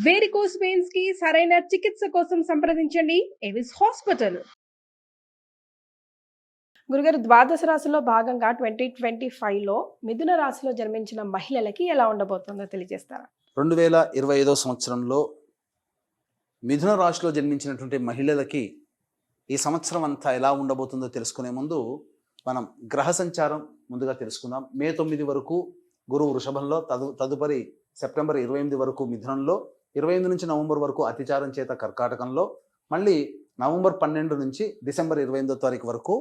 Varicose veins కి సరైన చికిత్స కోసం సంప్రదించండి ఎవిస్ హాస్పిటల్. గురుగారు, ద్వాదశ రాశిలో భాగంగా 2025లో మిథున రాశిలో జన్మించిన మహిళలకి ఎలా ఉండబోతుందో తెలియజేస్తారా? 2025 సంవత్సరంలో మిథున రాశిలో జన్మించినటువంటి మహిళలకి ఈ సంవత్సరం అంతా ఎలా ఉండబోతుందో తెలుసుకునే ముందు మనం గ్రహ సంచారం ముందుగా తెలుసుకుందాం. మే 9 వరకు గురువు వృషభంలో, తదుపరి సెప్టెంబర్ 28 వరకు మిథునంలో, 28 నుంచి నవంబర్ వరకు అతిచారం చేత కర్కాటకంలో, మళ్ళీ నవంబర్ 12 నుంచి డిసెంబర్ 28వ తారీఖు వరకు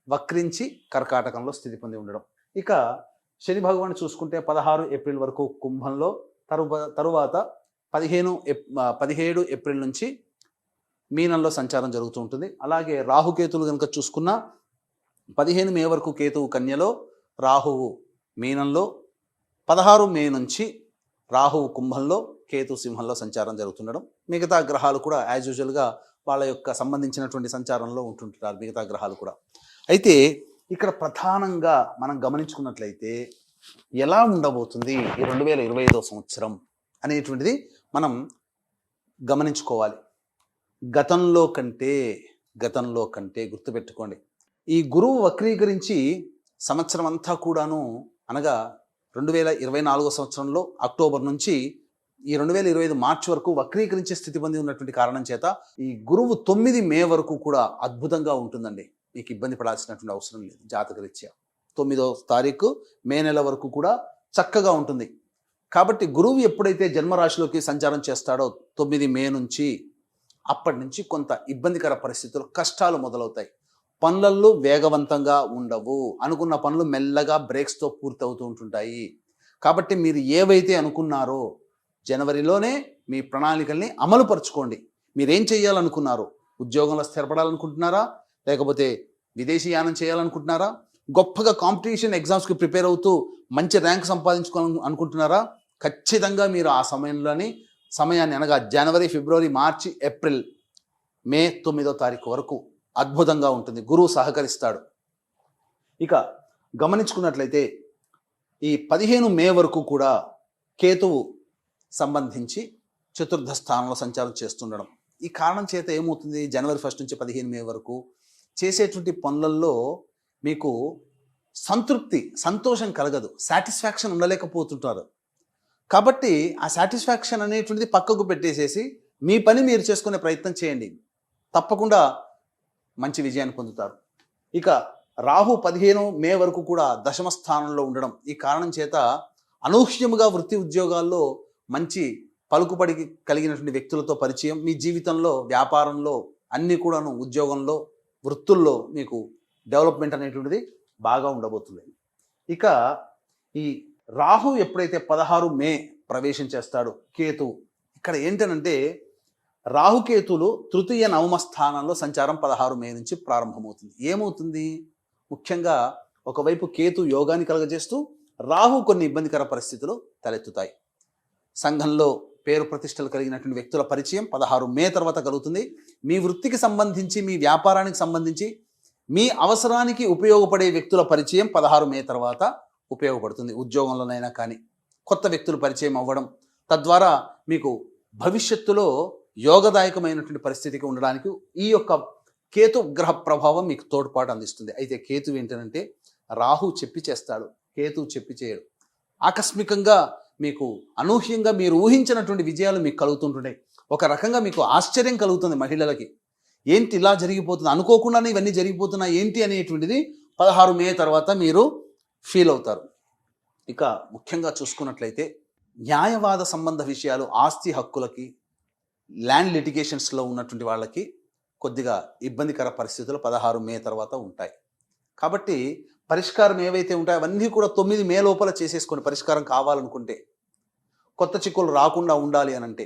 వక్రించి కర్కాటకంలో స్థితి పొంది ఉండడం. ఇక శని భగవాన్ చూసుకుంటే 16 ఏప్రిల్ వరకు కుంభంలో, తరువాత 17 ఏప్రిల్ నుంచి మీనంలో సంచారం జరుగుతూ ఉంటుంది. అలాగే రాహుకేతులు కనుక చూసుకున్నా 15 మే వరకు కేతువు కన్యలో, రాహువు మీనంలో, 16 మే నుంచి రాహువు కుంభంలో, కేతు సింహంలో సంచారం జరుగుతుండడం. మిగతా గ్రహాలు కూడా యాజ్ యూజువల్గా వాళ్ళ యొక్క సంబంధించినటువంటి సంచారంలో ఉంటుంటారు మిగతా గ్రహాలు కూడా. అయితే ఇక్కడ ప్రధానంగా మనం గమనించుకున్నట్లయితే ఎలా ఉండబోతుంది ఈ 2025 సంవత్సరం అనేటువంటిది మనం గమనించుకోవాలి. గతంలో కంటే గుర్తుపెట్టుకోండి, ఈ గురువు వక్రీకరించి సంవత్సరం అంతా కూడాను, అనగా 2024 సంవత్సరంలో అక్టోబర్ నుంచి ఈ 2025 మార్చి వరకు వక్రీకరించే స్థితి పొంది ఉన్నటువంటి కారణం చేత ఈ గురువు 9 మే వరకు కూడా అద్భుతంగా ఉంటుందండి. మీకు ఇబ్బంది పడాల్సినటువంటి అవసరం లేదు. జాతకరీత్యా 9వ తారీఖు మే నెల వరకు కూడా చక్కగా ఉంటుంది. కాబట్టి గురువు ఎప్పుడైతే జన్మరాశిలోకి సంచారం చేస్తాడో 9 మే నుంచి, అప్పటి నుంచి కొంత ఇబ్బందికర పరిస్థితులు, కష్టాలు మొదలవుతాయి. పనులలో వేగవంతంగా ఉండవు. అనుకున్న పనులు మెల్లగా బ్రేక్స్తో పూర్తవుతూ ఉంటుంటాయి. కాబట్టి మీరు ఏవైతే అనుకున్నారో జనవరిలోనే మీ ప్రణాళికల్ని అమలుపరుచుకోండి. మీరేం చేయాలనుకున్నారు? ఉద్యోగంలో స్థిరపడాలనుకుంటున్నారా? లేకపోతే విదేశీయానం చేయాలనుకుంటున్నారా? గొప్పగా కాంపిటీషన్ ఎగ్జామ్స్కి ప్రిపేర్ అవుతూ మంచి ర్యాంక్ సంపాదించుకోవాలని అనుకుంటున్నారా? ఖచ్చితంగా మీరు ఆ సమయాన్ని అనగా జనవరి, ఫిబ్రవరి, మార్చి, ఏప్రిల్, మే 9వ తారీఖు వరకు అద్భుతంగా ఉంటుంది. గురువు సహకరిస్తాడు. ఇక గమనించుకున్నట్లయితే ఈ 15 మే వరకు కూడా కేతువు సంబంధించి చతుర్థ స్థానంలో సంచారం చేస్తుండడం. ఈ కారణం చేత ఏమవుతుంది, జనవరి 1 నుంచి 15 మే వరకు చేసేటువంటి పనులలో మీకు సంతోషం కలగదు, సాటిస్ఫాక్షన్ ఉండలేకపోతుంటారు. కాబట్టి ఆ సాటిస్ఫాక్షన్ అనేటువంటిది పక్కకు పెట్టేసేసి మీ పని మీరు చేసుకునే ప్రయత్నం చేయండి. తప్పకుండా మంచి విజయాన్ని పొందుతారు. ఇక రాహు 15 మే వరకు కూడా దశమ స్థానంలో ఉండడం. ఈ కారణం చేత అనూహ్యముగా వృత్తి ఉద్యోగాల్లో మంచి పలుకుబడి కలిగినటువంటి వ్యక్తులతో పరిచయం, మీ జీవితంలో, వ్యాపారంలో, అన్నీ కూడాను, ఉద్యోగంలో, వృత్తుల్లో మీకు డెవలప్మెంట్ అనేటువంటిది బాగా ఉండబోతుంది. ఇక ఈ రాహు ఎప్పుడైతే 16 మే ప్రవేశం చేస్తాడో కేతు, ఇక్కడ ఏంటనంటే రాహుకేతులు తృతీయ నవమ స్థానంలో సంచారం 16 మే నుంచి ప్రారంభమవుతుంది. ఏమవుతుంది, ముఖ్యంగా ఒకవైపు కేతు యోగాన్ని కలగజేస్తూ, రాహు కొన్ని ఇబ్బందికర పరిస్థితులు తలెత్తుతాయి. సంఘంలో పేరు ప్రతిష్టలు కలిగినటువంటి వ్యక్తుల పరిచయం 16 మే తర్వాత కలుగుతుంది. మీ వృత్తికి సంబంధించి, మీ వ్యాపారానికి సంబంధించి, మీ అవసరానికి ఉపయోగపడే వ్యక్తుల పరిచయం 16 మే తర్వాత ఉపయోగపడుతుంది. ఉద్యోగంలోనైనా కానీ కొత్త వ్యక్తులు పరిచయం అవ్వడం, తద్వారా మీకు భవిష్యత్తులో యోగదాయకమైనటువంటి పరిస్థితికి ఉండడానికి ఈ యొక్క కేతు గ్రహ ప్రభావం మీకు తోడ్పాటు అందిస్తుంది. అయితే కేతు ఏంటంటే రాహు చెప్పి చేస్తాడు, కేతు చెప్పి చేయడు. ఆకస్మికంగా మీకు అనూహ్యంగా మీరు ఊహించినటువంటి విజయాలు మీకు కలుగుతుంటున్నాయి. ఒక రకంగా మీకు ఆశ్చర్యం కలుగుతుంది. మహిళలకి ఏంటి ఇలా జరిగిపోతుంది, అనుకోకుండానే ఇవన్నీ జరిగిపోతున్నాయి ఏంటి అనేటువంటిది 16 మే తర్వాత మీరు ఫీల్ అవుతారు. ఇక ముఖ్యంగా చూసుకున్నట్లయితే న్యాయవాద సంబంధ విషయాలు, ఆస్తి హక్కులకి, ల్యాండ్ లిటిగేషన్స్లో ఉన్నటువంటి వాళ్ళకి కొద్దిగా ఇబ్బందికర పరిస్థితులు 16 మే తర్వాత ఉంటాయి. కాబట్టి పరిష్కారం ఏవైతే ఉంటాయో అవన్నీ కూడా 9 మే లోపల చేసేసుకొని, పరిష్కారం కావాలనుకుంటే, కొత్త చిక్కులు రాకుండా ఉండాలి అనంటే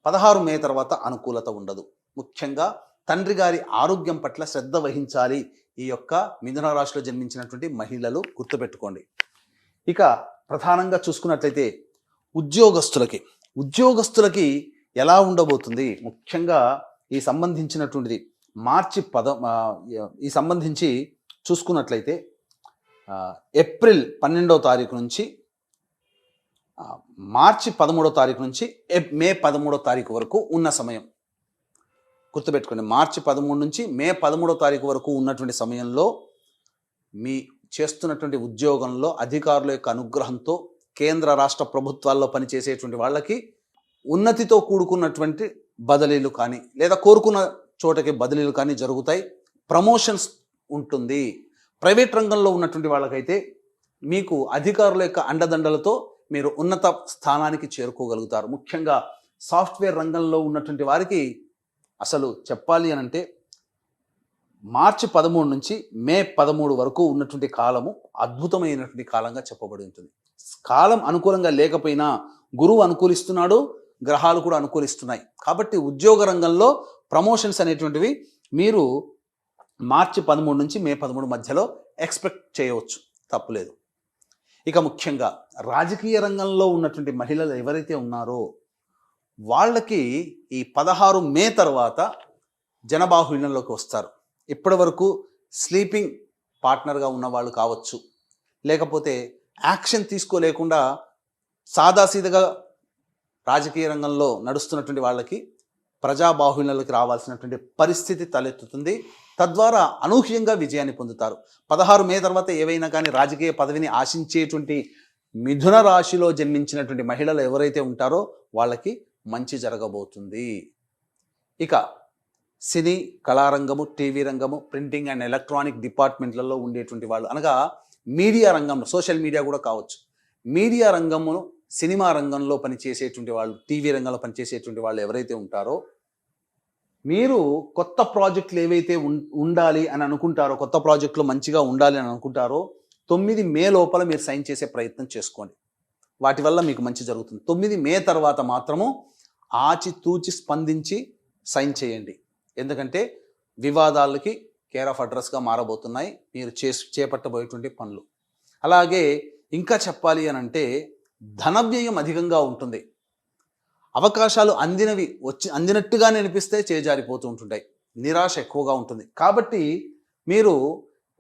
16 మే తర్వాత అనుకూలత ఉండదు. ముఖ్యంగా తండ్రి గారి ఆరోగ్యం పట్ల శ్రద్ధ వహించాలి ఈ యొక్క మిథున రాశిలో జన్మించినటువంటి మహిళలు, గుర్తుపెట్టుకోండి. ఇక ప్రధానంగా చూసుకున్నట్లయితే ఉద్యోగస్తులకి ఎలా ఉండబోతుంది, ముఖ్యంగా ఈ సంబంధించినటువంటిది ఈ సంబంధించి చూసుకున్నట్లయితే ఏప్రిల్ 12వ తారీఖు నుంచి మార్చి 13వ తారీఖు నుంచి మే 13వ తారీఖు వరకు ఉన్న సమయం గుర్తుపెట్టుకోండి. మార్చి 13 నుంచి మే 13వ తారీఖు వరకు ఉన్నటువంటి సమయంలో మీ చేస్తున్నటువంటి ఉద్యోగంలో అధికారుల యొక్క అనుగ్రహంతో కేంద్ర రాష్ట్ర ప్రభుత్వాల్లో పనిచేసేటువంటి వాళ్ళకి ఉన్నతితో కూడుకున్నటువంటి బదిలీలు కానీ లేదా కోరుకున్న చోటకి బదిలీలు కానీ జరుగుతాయి. ప్రమోషన్స్ ఉంటుంది. ప్రైవేట్ రంగంలో ఉన్నటువంటి వాళ్ళకైతే మీకు అధికారుల యొక్క అండదండలతో మీరు ఉన్నత స్థానానికి చేరుకోగలుగుతారు. ముఖ్యంగా సాఫ్ట్వేర్ రంగంలో ఉన్నటువంటి వారికి అసలు చెప్పాలి అని అంటే మార్చి 13 నుంచి మే 13 వరకు ఉన్నటువంటి కాలము అద్భుతమైనటువంటి కాలంగా చెప్పబడి ఉంటుంది. కాలం అనుకూలంగా లేకపోయినా గురువు అనుకూలిస్తున్నాడు, గ్రహాలు కూడా అనుకూలిస్తున్నాయి. కాబట్టి ఉద్యోగ రంగంలో ప్రమోషన్స్ అనేటువంటివి మీరు మార్చి 13 నుంచి మే 13 మధ్యలో ఎక్స్పెక్ట్ చేయవచ్చు, తప్పులేదు. ఇక ముఖ్యంగా రాజకీయ రంగంలో ఉన్నటువంటి మహిళలు ఎవరైతే ఉన్నారో వాళ్ళకి ఈ 16 మే తర్వాత జనబాహుళ్యంలోకి వస్తారు. ఇప్పటి వరకు స్లీపింగ్ పార్ట్నర్గా ఉన్న వాళ్ళు కావచ్చు, లేకపోతే యాక్షన్ తీసుకోలేకుండా సాదాసీదగా రాజకీయ రంగంలో నడుస్తున్నటువంటి వాళ్ళకి ప్రజాబాహుళ్యంలోకి రావాల్సినటువంటి పరిస్థితి తలెత్తుతుంది. తద్వారా అనూహ్యంగా విజయాన్ని పొందుతారు. 16 మే తర్వాత ఏవైనా కానీ రాజకీయ పదవిని ఆశించేటువంటి మిథున రాశిలో జన్మించినటువంటి మహిళలు ఎవరైతే ఉంటారో వాళ్ళకి మంచి జరగబోతుంది. ఇక సినీ కళారంగము, టీవీ రంగము, ప్రింటింగ్ అండ్ ఎలక్ట్రానిక్ డిపార్ట్మెంట్లలో ఉండేటువంటి వాళ్ళు, అనగా మీడియా రంగంలో, సోషల్ మీడియా కూడా కావచ్చు, మీడియా రంగమును, సినిమా రంగంలో పనిచేసేటువంటి వాళ్ళు, టీవీ రంగంలో పనిచేసేటువంటి వాళ్ళు ఎవరైతే ఉంటారో మీరు కొత్త ప్రాజెక్టులు ఏవైతే ఉండాలి అని అనుకుంటారో, కొత్త ప్రాజెక్టులు మంచిగా ఉండాలి అని అనుకుంటారో 9 మే లోపల మీరు సైన్ చేసే ప్రయత్నం చేసుకోండి. వాటి వల్ల మీకు మంచి జరుగుతుంది. 9 మే తర్వాత మాత్రము ఆచితూచి స్పందించి సైన్ చేయండి. ఎందుకంటే వివాదాలకి కేర్ ఆఫ్ అడ్రస్గా మారబోతున్నాయి మీరు చేపట్టబోయేటువంటి పనులు. అలాగే ఇంకా చెప్పాలి అని అంటే ధన వ్యయం అధికంగా ఉంటుంది. అవకాశాలు అందినట్టుగానే అనిపిస్తే చేజారిపోతూ ఉంటుంటాయి. నిరాశ ఎక్కువగా ఉంటుంది. కాబట్టి మీరు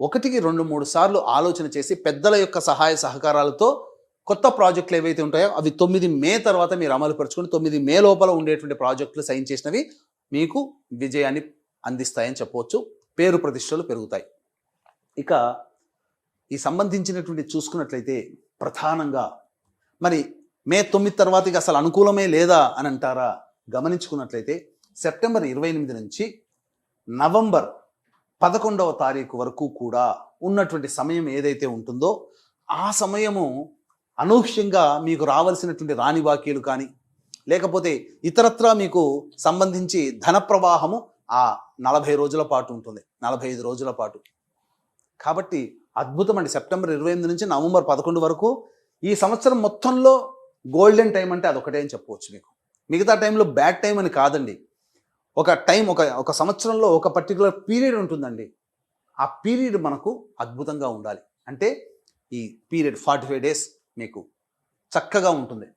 1కి 2-3 సార్లు ఆలోచన చేసి పెద్దల యొక్క సహాయ సహకారాలతో కొత్త ప్రాజెక్టులు ఏవైతే ఉంటాయో అవి 9 మే తర్వాత మీరు అమలు పరుచుకొని 9 మే లోపల ఉండేటువంటి ప్రాజెక్టులు సైన్ చేసినవి మీకు విజయాన్ని అందిస్తాయని చెప్పవచ్చు. పేరు ప్రతిష్టలు పెరుగుతాయి. ఇక ఈ సంబంధించినటువంటి చూసుకున్నట్లయితే ప్రధానంగా మరి మే 9 తర్వాత ఇక అసలు అనుకూలమే లేదా అని అంటారా? గమనించుకున్నట్లయితే సెప్టెంబర్ 28 నుంచి నవంబర్ 11వ తారీఖు వరకు కూడా ఉన్నటువంటి సమయం ఏదైతే ఉంటుందో ఆ సమయము అనూహ్యంగా మీకు రావాల్సినటువంటి రాని బాకీలు కానీ లేకపోతే ఇతరత్రా మీకు సంబంధించి ధన ప్రవాహము ఆ 40 రోజుల పాటు ఉంటుంది, 45 రోజుల పాటు. కాబట్టి అద్భుతం అండి. సెప్టెంబర్ 28 నుంచి నవంబర్ 11 వరకు ఈ సంవత్సరం మొత్తంలో గోల్డెన్ టైం అంటే అదొకటే అని చెప్పవచ్చు మీకు. మిగతా టైంలో బ్యాడ్ టైం అని కాదండి. ఒక టైం ఒక సంవత్సరంలో ఒక పర్టికులర్ పీరియడ్ ఉంటుందండి. ఆ పీరియడ్ మనకు అద్భుతంగా ఉండాలి. అంటే ఈ పీరియడ్ 45 డేస్ మీకు చక్కగా ఉంటుంది.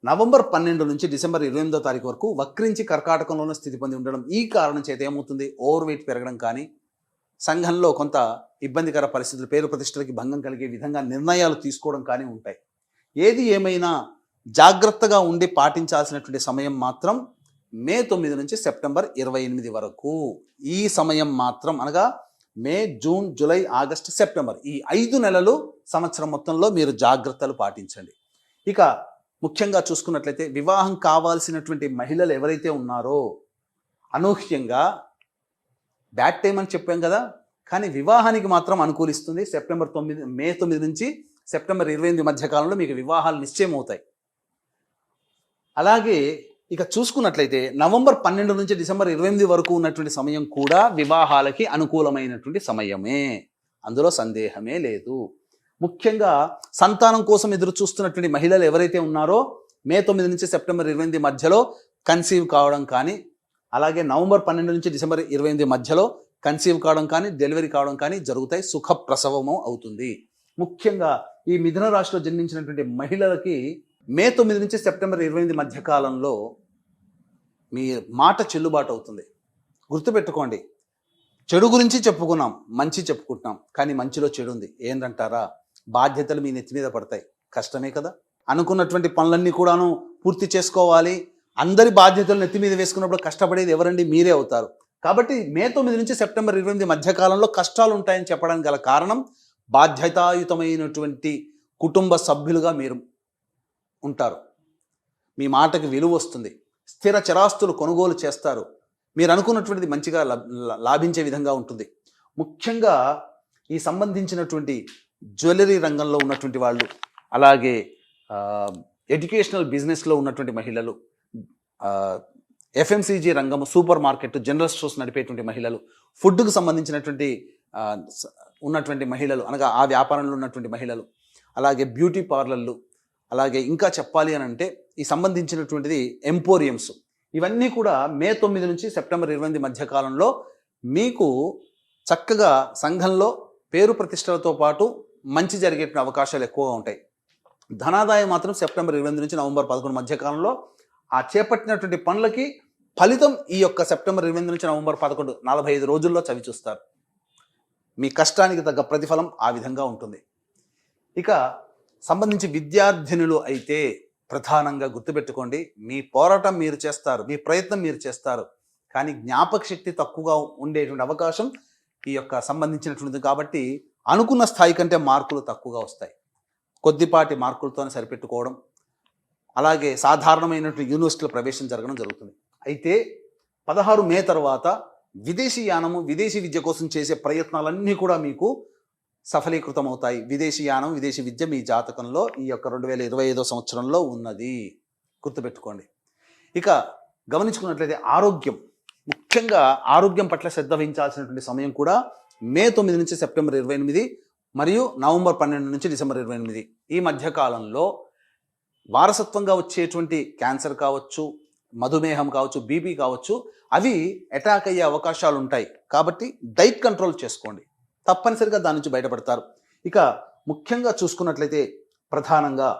నవంబర్ 12 నుంచి డిసెంబర్ 28వ తారీఖు వరకు వక్రించి కర్కాటకంలోనే స్థితి పొంది ఉండడం ఈ కారణం చేత ఏమవుతుంది, ఓవర్ వెయిట్ పెరగడం కానీ, సంఘంలో కొంత ఇబ్బందికర పరిస్థితులు, పేరు ప్రతిష్టలకి భంగం కలిగే విధంగా నిర్ణయాలు తీసుకోవడం కానీ ఉంటాయి. ఏది ఏమైనా జాగ్రత్తగా ఉండి పాటించాల్సినటువంటి సమయం మాత్రం మే 9 నుంచి సెప్టెంబర్ 28 వరకు. ఈ సమయం మాత్రం అనగా మే, జూన్, జూలై, ఆగస్టు, సెప్టెంబర్ ఈ 5 నెలలు సంవత్సరం మొత్తంలో మీరు జాగ్రత్తలు పాటించండి. ఇక ముఖ్యంగా చూసుకున్నట్లయితే వివాహం కావాల్సినటువంటి మహిళలు ఎవరైతే ఉన్నారో అనూహ్యంగా బ్యాడ్ టైం అని చెప్పాం కదా, కానీ వివాహానికి మాత్రం అనుకూలిస్తుంది. మే 9 నుంచి సెప్టెంబర్ 28 మధ్య కాలంలో మీకు వివాహాలు నిశ్చయం అవుతాయి. అలాగే ఇక చూసుకున్నట్లయితే నవంబర్ 12 నుంచి డిసెంబర్ 28 వరకు ఉన్నటువంటి సమయం కూడా వివాహాలకి అనుకూలమైనటువంటి సమయమే, అందులో సందేహమే లేదు. ముఖ్యంగా సంతానం కోసం ఎదురు చూస్తున్నటువంటి మహిళలు ఎవరైతే ఉన్నారో మే 9 నుంచి సెప్టెంబర్ 28 మధ్యలో కన్సీవ్ కావడం కానీ, అలాగే నవంబర్ 12 నుంచి డిసెంబర్ 28 మధ్యలో కన్సీవ్ కావడం కానీ, డెలివరీ కావడం కానీ జరుగుతాయి. సుఖ ప్రసవము అవుతుంది. ముఖ్యంగా ఈ మిథున రాశిలో జన్మించినటువంటి మహిళలకి మే 9 నుంచి సెప్టెంబర్ 28 మధ్య కాలంలో మీ మాట చెల్లుబాటు అవుతుంది. గుర్తుపెట్టుకోండి, చెడు గురించి చెప్పుకున్నాం, మంచి చెప్పుకుంటున్నాం, కానీ మంచిలో చెడు ఉంది. ఏంటంటారా? బాధ్యతలు మీ నెత్తి మీద పడతాయి. కష్టమే కదా. అనుకున్నటువంటి పనులన్నీ కూడాను పూర్తి చేసుకోవాలి. అందరి బాధ్యతలు నెత్తి మీద వేసుకున్నప్పుడు కష్టపడేది ఎవరండి? మీరే అవుతారు. కాబట్టి మే 9 నుంచి సెప్టెంబర్ 28 మధ్యకాలంలో కష్టాలు ఉంటాయని చెప్పడానికి గల కారణం బాధ్యతాయుతమైనటువంటి కుటుంబ సభ్యులుగా మీరు ఉంటారు. మీ మాటకి విలువ వస్తుంది. స్థిర చరాస్తులు కొనుగోలు చేస్తారు. మీరు అనుకున్నటువంటిది మంచిగా లాభించే విధంగా ఉంటుంది. ముఖ్యంగా ఈ సంబంధించినటువంటి జ్యువెలరీ రంగంలో ఉన్నటువంటి వాళ్ళు, అలాగే ఎడ్యుకేషనల్ బిజినెస్లో ఉన్నటువంటి మహిళలు, ఎఫ్ఎంసీజీ రంగము, సూపర్ మార్కెట్, జనరల్ స్టోర్స్ నడిపేటువంటి మహిళలు, ఫుడ్కు సంబంధించినటువంటి ఉన్నటువంటి మహిళలు, అనగా ఆ వ్యాపారంలో ఉన్నటువంటి మహిళలు, అలాగే బ్యూటీ పార్లర్లు, అలాగే ఇంకా చెప్పాలి అని అంటే ఈ సంబంధించినటువంటిది ఎంపోరియంస్, ఇవన్నీ కూడా మే 9 నుంచి సెప్టెంబర్ 28 మధ్య కాలంలో మీకు చక్కగా సంఘంలో పేరు ప్రతిష్టలతో పాటు మంచి జరిగేటువంటి అవకాశాలు ఎక్కువగా ఉంటాయి. ధనాదాయం మాత్రం సెప్టెంబర్ 28 నుంచి నవంబర్ 11 మధ్య కాలంలో ఆ చేపట్టినటువంటి పనులకి ఫలితం ఈ యొక్క సెప్టెంబర్ 28 నుంచి నవంబర్ 11 45 రోజుల్లో చవి చూస్తారు. మీ కష్టానికి తగ్గ ప్రతిఫలం ఆ విధంగా ఉంటుంది. ఇక సంబంధించి విద్యార్థినులు అయితే ప్రధానంగా గుర్తుపెట్టుకోండి, మీ పోరాటం మీరు చేస్తారు, మీ ప్రయత్నం మీరు చేస్తారు, కానీ జ్ఞాపక శక్తి తక్కువగా ఉండేటువంటి అవకాశం ఈ యొక్క సంబంధించినటువంటిది. కాబట్టి అనుకున్న స్థాయి కంటే మార్కులు తక్కువగా వస్తాయి. కొద్దిపాటి మార్కులతోనే సరిపెట్టుకోవడం, అలాగే సాధారణమైనటువంటి యూనివర్సిటీల ప్రవేశం జరగడం జరుగుతుంది. అయితే 16 మే తర్వాత విదేశీ యానము, విదేశీ విద్య కోసం చేసే ప్రయత్నాలన్నీ కూడా మీకు సఫలీకృతం అవుతాయి. విదేశీ యానం, విదేశీ విద్య మీ జాతకంలో ఈ యొక్క 2025 సంవత్సరంలో ఉన్నది, గుర్తుపెట్టుకోండి. ఇక గమనించుకున్నట్లయితే ఆరోగ్యం, ముఖ్యంగా ఆరోగ్యం పట్ల శ్రద్ధ వహించాల్సినటువంటి సమయం కూడా మే 9 నుంచి సెప్టెంబర్ 28 మరియు నవంబర్ 12 నుంచి డిసెంబర్ 28 ఈ మధ్యకాలంలో వారసత్వంగా వచ్చేటువంటి క్యాన్సర్ కావచ్చు, మధుమేహం కావచ్చు, బీపీ కావచ్చు, అవి అటాక్ అయ్యే అవకాశాలు ఉంటాయి. కాబట్టి డైట్ కంట్రోల్ చేసుకోండి, తప్పనిసరిగా దాని నుంచి బయటపడతారు. ఇక ముఖ్యంగా చూసుకున్నట్లయితే ప్రధానంగా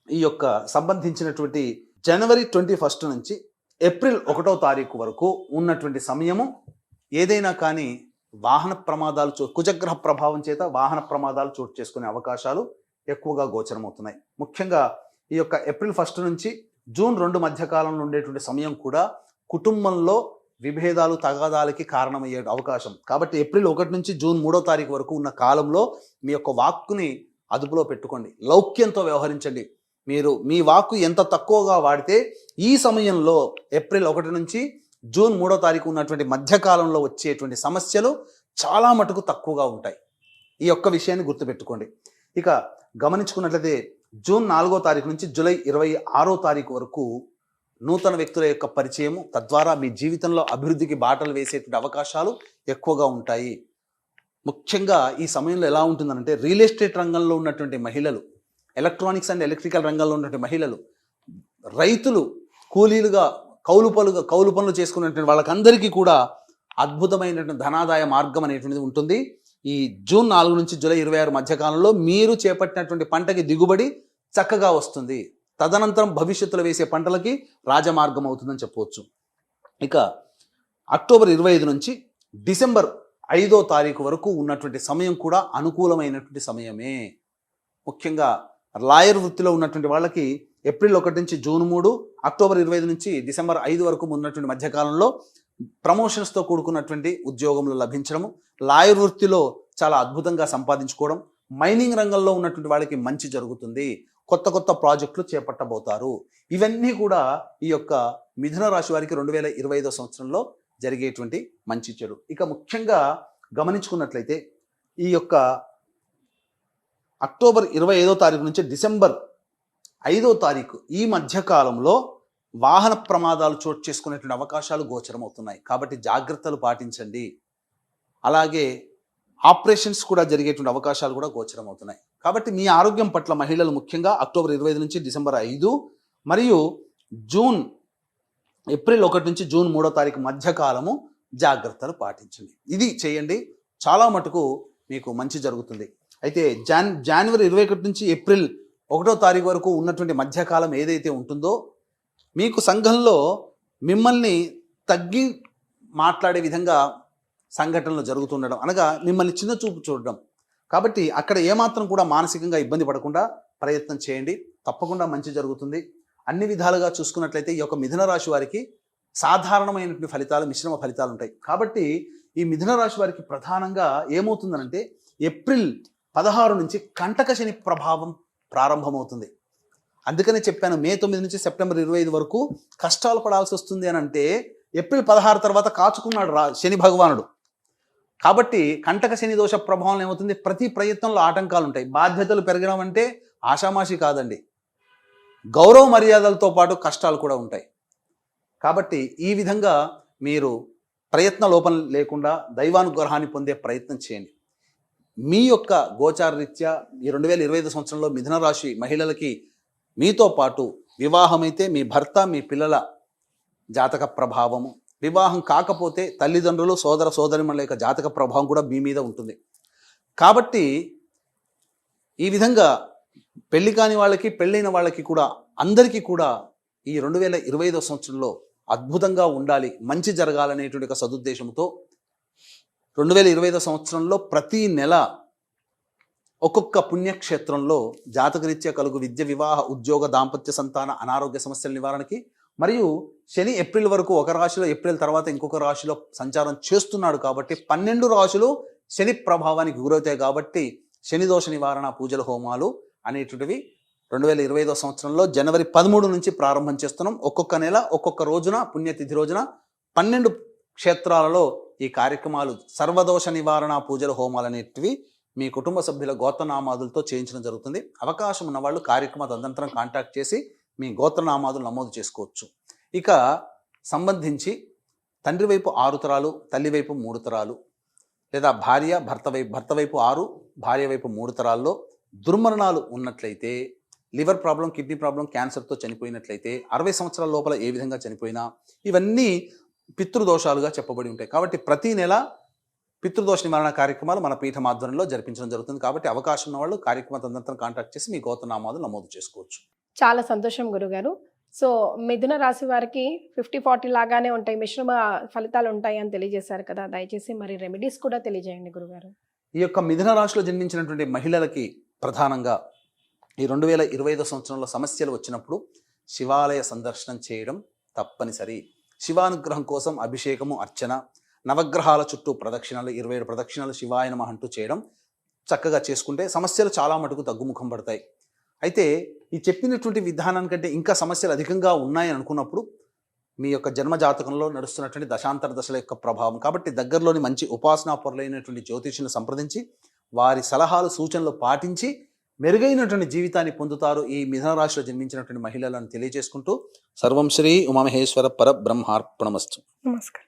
ఈ యొక్క సంబంధించినటువంటి జనవరి 21 నుంచి ఏప్రిల్ 1వ తారీఖు వరకు ఉన్నటువంటి సమయము ఏదైనా కానీ వాహన ప్రమాదాలు కుజగ్రహ ప్రభావం చేత వాహన ప్రమాదాలు చోటు చేసుకునే అవకాశాలు ఎక్కువగా గోచరమవుతున్నాయి. ముఖ్యంగా ఈ యొక్క ఏప్రిల్ 1 నుంచి జూన్ 2 మధ్యకాలంలో ఉండేటువంటి సమయం కూడా కుటుంబంలో విభేదాలు, తగాదాలకి కారణమయ్యే అవకాశం. కాబట్టి ఏప్రిల్ 1 నుంచి జూన్ 3వ తారీఖు వరకు ఉన్న కాలంలో మీ యొక్క వాక్కుని అదుపులో పెట్టుకోండి, లౌక్యంతో వ్యవహరించండి. మీరు మీ వాక్కు ఎంత తక్కువగా వాడితే ఈ సమయంలో ఏప్రిల్ 1 నుంచి జూన్ 3వ తారీఖు ఉన్నటువంటి మధ్యకాలంలో వచ్చేటువంటి సమస్యలు చాలా మటుకు తక్కువగా ఉంటాయి. ఈ యొక్క విషయాన్ని గుర్తుపెట్టుకోండి. ఇక గమనించుకున్నట్లయితే జూన్ 4వ తారీఖు నుంచి జూలై 26వ తారీఖు వరకు నూతన వ్యక్తుల యొక్క పరిచయము, తద్వారా మీ జీవితంలో అభివృద్ధికి బాటలు వేసేటువంటి అవకాశాలు ఎక్కువగా ఉంటాయి. ముఖ్యంగా ఈ సమయంలో ఎలా ఉంటుందంటే రియల్ ఎస్టేట్ రంగంలో ఉన్నటువంటి మహిళలు, ఎలక్ట్రానిక్స్ అండ్ ఎలక్ట్రికల్ రంగంలో ఉన్నటువంటి మహిళలు, రైతులు, కూలీలుగా కౌలు పనులు చేసుకున్నటువంటి వాళ్ళకందరికీ కూడా అద్భుతమైనటువంటి ధనాదాయ మార్గం అనేటువంటిది ఉంటుంది. ఈ జూన్ 4 నుంచి జూలై 26 మధ్యకాలంలో మీరు చేపట్టినటువంటి పంటకి దిగుబడి చక్కగా వస్తుంది. తదనంతరం భవిష్యత్తులో వేసే పంటలకి రాజమార్గం అవుతుందని చెప్పవచ్చు. ఇక అక్టోబర్ 25 నుంచి డిసెంబర్ 5వ తారీఖు వరకు ఉన్నటువంటి సమయం కూడా అనుకూలమైనటువంటి సమయమే. ముఖ్యంగా లాయర్ వృత్తిలో ఉన్నటువంటి వాళ్ళకి ఏప్రిల్ 1 నుంచి జూన్ 3, అక్టోబర్ 25 నుంచి డిసెంబర్ 5 వరకు ఉన్నటువంటి మధ్యకాలంలో ప్రమోషన్స్తో కూడుకున్నటువంటి ఉద్యోగంలో లభించడము, లాయర్ వృత్తిలో చాలా అద్భుతంగా సంపాదించుకోవడం, మైనింగ్ రంగంలో ఉన్నటువంటి వాళ్ళకి మంచి జరుగుతుంది, కొత్త ప్రాజెక్టులు చేపట్టబోతారు. ఇవన్నీ కూడా ఈ యొక్క మిథున రాశి వారికి 2025 సంవత్సరంలో జరిగేటువంటి మంచి చెడు. ఇక ముఖ్యంగా గమనించుకున్నట్లయితే ఈ యొక్క అక్టోబర్ 25వ తారీఖు నుంచి డిసెంబర్ 5వ తారీఖు ఈ మధ్యకాలంలో వాహన ప్రమాదాలు చోటు చేసుకునేటువంటి అవకాశాలు గోచరమవుతున్నాయి. కాబట్టి జాగ్రత్తలు పాటించండి. అలాగే ఆపరేషన్స్ కూడా జరిగేటువంటి అవకాశాలు కూడా గోచరమవుతున్నాయి. కాబట్టి మీ ఆరోగ్యం పట్ల మహిళలు ముఖ్యంగా అక్టోబర్ 25 నుంచి డిసెంబర్ 5 మరియు ఏప్రిల్ 1 నుంచి జూన్ 3వ తారీఖు మధ్యకాలము జాగ్రత్తలు పాటించండి. ఇది చేయండి, చాలా మటుకు మీకు మంచి జరుగుతుంది. అయితే జనవరి 21 నుంచి ఏప్రిల్ 1వ తారీఖు వరకు ఉన్నటువంటి మధ్యకాలం ఏదైతే ఉంటుందో మీకు సంఘంలో మిమ్మల్ని తగ్గి మాట్లాడే విధంగా సంఘటనలు జరుగుతుండడం, అనగా మిమ్మల్ని చిన్న చూపు చూడడం. కాబట్టి అక్కడ ఏమాత్రం కూడా మానసికంగా ఇబ్బంది పడకుండా ప్రయత్నం చేయండి, తప్పకుండా మంచి జరుగుతుంది. అన్ని విధాలుగా చూసుకున్నట్లయితే ఈ యొక్క మిథున రాశి వారికి సాధారణమైనటువంటి ఫలితాలు, మిశ్రమ ఫలితాలు ఉంటాయి. కాబట్టి ఈ మిథున రాశి వారికి ప్రధానంగా ఏమవుతుందనంటే ఏప్రిల్ 16 నుంచి కంటక శని ప్రభావం ప్రారంభమవుతుంది. అందుకనే చెప్పాను, మే 9 నుంచి సెప్టెంబర్ 25 వరకు కష్టాలు పడాల్సి వస్తుంది అని అంటే ఏప్రిల్ 16 తర్వాత కాచుకున్నాడు శని భగవానుడు. కాబట్టి కంటక శని దోష ప్రభావం ఏమవుతుంది, ప్రతి ప్రయత్నంలో ఆటంకాలు ఉంటాయి. బాధ్యతలు పెరగడం అంటే ఆషామాషి కాదండి, గౌరవ మర్యాదలతో పాటు కష్టాలు కూడా ఉంటాయి. కాబట్టి ఈ విధంగా మీరు ప్రయత్న లోపం లేకుండా దైవానుగ్రహాన్ని పొందే ప్రయత్నం చేయండి. మీ యొక్క గోచార రీత్యా ఈ 2025 సంవత్సరంలో మిథున రాశి మహిళలకి మీతో పాటు వివాహమైతే మీ భర్త, మీ పిల్లల జాతక ప్రభావము, వివాహం కాకపోతే తల్లిదండ్రులు, సోదర సోదరిమణుల యొక్క జాతక ప్రభావం కూడా మీ మీద ఉంటుంది. కాబట్టి ఈ విధంగా పెళ్లి కాని వాళ్ళకి, పెళ్ళైన వాళ్ళకి కూడా అందరికీ కూడా ఈ 2025 సంవత్సరంలో అద్భుతంగా ఉండాలి, మంచి జరగాలనేటువంటి ఒక సదుద్దేశంతో 2025 సంవత్సరంలో ప్రతి నెల ఒక్కొక్క పుణ్యక్షేత్రంలో జాతకరీత్యా కలుగు విద్య, వివాహ, ఉద్యోగ, దాంపత్య, సంతాన, అనారోగ్య సమస్యల నివారణకి, మరియు శని ఏప్రిల్ వరకు ఒక రాశిలో, ఏప్రిల్ తర్వాత ఇంకొక రాశిలో సంచారం చేస్తున్నాడు కాబట్టి 12 రాశులు శని ప్రభావానికి గురవుతాయి. కాబట్టి శని దోష నివారణ పూజల, హోమాలు అనేటువంటివి 2025 సంవత్సరంలో జనవరి 13 నుంచి ప్రారంభం చేస్తున్నాం. ఒక్కొక్క నెల ఒక్కొక్క రోజున పుణ్యతిథి రోజున 12 క్షేత్రాలలో ఈ కార్యక్రమాలు, సర్వదోష నివారణ పూజల, హోమాలు అనేటివి మీ కుటుంబ సభ్యుల గోత్రనామాదులతో చేయించడం జరుగుతుంది. అవకాశం ఉన్న వాళ్ళు కార్యక్రమ తదనంతరం కాంటాక్ట్ చేసి మీ గోత్రనామాదులు నమోదు చేసుకోవచ్చు. ఇక సంబంధించి తండ్రి వైపు 6 తరాలు, తల్లి వైపు 3 తరాలు, లేదా భర్త వైపు 6, భార్య వైపు 3 తరాల్లో దుర్మరణాలు ఉన్నట్లయితే, లివర్ ప్రాబ్లం, కిడ్నీ ప్రాబ్లం, క్యాన్సర్తో చనిపోయినట్లయితే, 60 సంవత్సరాల లోపల ఏ విధంగా చనిపోయినా ఇవన్నీ పితృదోషాలుగా చెప్పబడి ఉంటాయి. కాబట్టి ప్రతి నెల పితృదోష నివారణ కార్యక్రమాలు మన పీఠం ఆధ్వర్యంలో జరిపించడం జరుగుతుంది. కాబట్టి అవకాశం ఉన్న వాళ్ళు కార్యక్రమ తదనంతరం కాంటాక్ట్ చేసి మీ గోత్రనామాలు నమోదు చేసుకోవచ్చు. చాలా సంతోషం గురుగారు. సో మిథున రాశి వారికి 50-40 లాగానే ఉంటాయి, మిశ్రమ ఫలితాలు ఉంటాయి అని తెలియజేశారు కదా. దయచేసి మరి రెమెడీస్ కూడా తెలియజేయండి గురుగారు. ఈ యొక్క మిథున రాశిలో జన్మించినటువంటి మహిళలకి ప్రధానంగా ఈ 2025 సంవత్సరంలో సమస్యలు వచ్చినప్పుడు శివాలయ సందర్శనం చేయడం తప్పనిసరి. శివానుగ్రహం కోసం అభిషేకము, అర్చన, నవగ్రహాల చుట్టూ ప్రదక్షిణలు, 27 ప్రదక్షిణలు శివాయ నమః అంటూ చేయడం చక్కగా చేసుకుంటే సమస్యలు చాలా మటుకు తగ్గుముఖం పడతాయి. అయితే ఈ చెప్పినటువంటి విధానానికంటే ఇంకా సమస్యలు అధికంగా ఉన్నాయని అనుకున్నప్పుడు మీ యొక్క జన్మ జాతకంలో నడుస్తున్నటువంటి దశాంతర దశల యొక్క ప్రభావం. కాబట్టి దగ్గరలోని మంచి ఉపాసనా పొరలైనటువంటి జ్యోతిష్యులను సంప్రదించి వారి సలహాలు, సూచనలు పాటించి మెరుగైనటువంటి జీవితాన్ని పొందుతారు ఈ మిథున రాశిలో జన్మించినటువంటి మహిళలను తెలియజేసుకుంటూ సర్వం శ్రీ ఉమామహేశ్వర పరబ్రహ్మార్పణమస్తు. నమస్కారం.